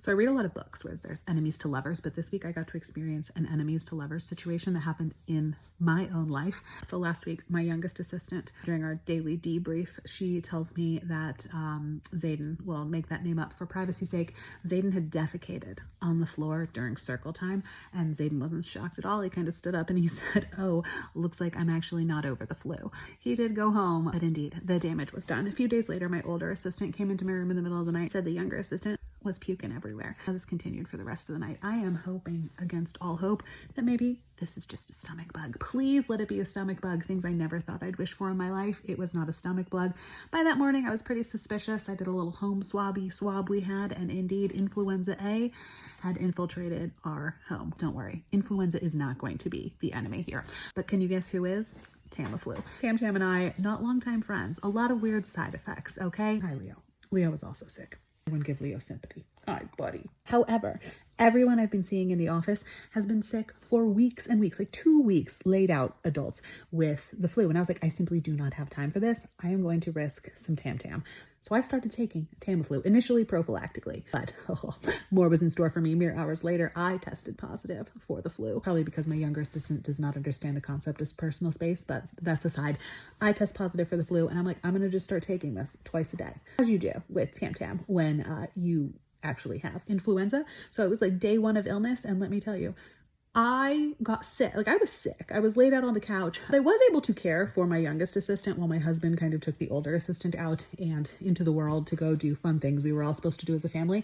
So I read a lot of books where there's enemies to lovers, but this week I got to experience an enemies to lovers situation that happened in my own life. So last week, my youngest assistant, during our daily debrief, she tells me that Zayden, will make that name up for privacy's sake, Zayden had defecated on the floor during circle time, and Zayden wasn't shocked at all. He kind of stood up and he said, "Oh, looks like I'm actually not over the flu." He did go home, but indeed, the damage was done. A few days later, my older assistant came into my room in the middle of the night, said the younger assistant was puking everywhere. This continued for the rest of the night. I am hoping against all hope that maybe this is just a stomach bug. Please let it be a stomach bug. Things I never thought I'd wish for in my life. It was not a stomach bug. By that morning, I was pretty suspicious. I did a little home swab we had, and indeed, influenza A had infiltrated our home. Don't worry, influenza is not going to be the enemy here. But can you guess who is? Tamiflu. Tam and I, not longtime friends. A lot of weird side effects, okay? Hi, Leo. Leo was also sick. Everyone give Leo sympathy. Hi, buddy. However, everyone I've been seeing in the office has been sick for weeks and weeks, like 2 weeks, laid out adults with the flu. And I was like, I simply do not have time for this. I am going to risk some Tam. So I started taking Tamiflu, initially prophylactically, but more was in store for me. Mere hours later, I tested positive for the flu, probably because my younger assistant does not understand the concept of personal space, but that's aside. I test positive for the flu, and I'm like, I'm going to just start taking this twice a day, as you do with Tam when you actually have influenza. So it was like day one of illness, and let me tell you, I got sick. Like, I was sick. I was laid out on the couch. But I was able to care for my youngest assistant while my husband kind of took the older assistant out and into the world to go do fun things we were all supposed to do as a family.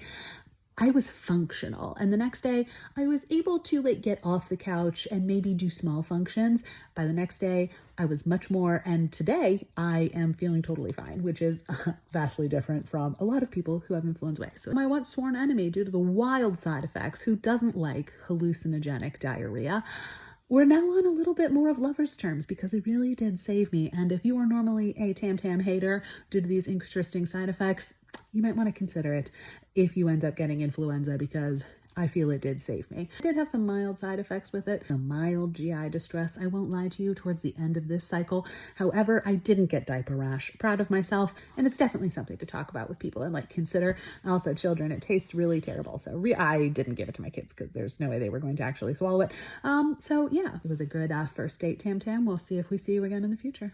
I was functional. And the next day I was able to get off the couch and maybe do small functions. By the next day I was much more, and today I am feeling totally fine, which is vastly different from a lot of people who have influenza. So my once sworn enemy, due to the wild side effects, who doesn't like hallucinogenic diarrhea, we're now on a little bit more of lovers' terms because it really did save me. And if you are normally a Tam hater due to these interesting side effects, you might want to consider it if you end up getting influenza, because I feel it did save me. I did have some mild side effects with it, some mild GI distress, I won't lie to you, towards the end of this cycle. However, I didn't get diaper rash. Proud of myself, and it's definitely something to talk about with people and consider. Also, children, it tastes really terrible. So I didn't give it to my kids because there's no way they were going to actually swallow it. So yeah, it was a good first date, Tam. We'll see if we see you again in the future.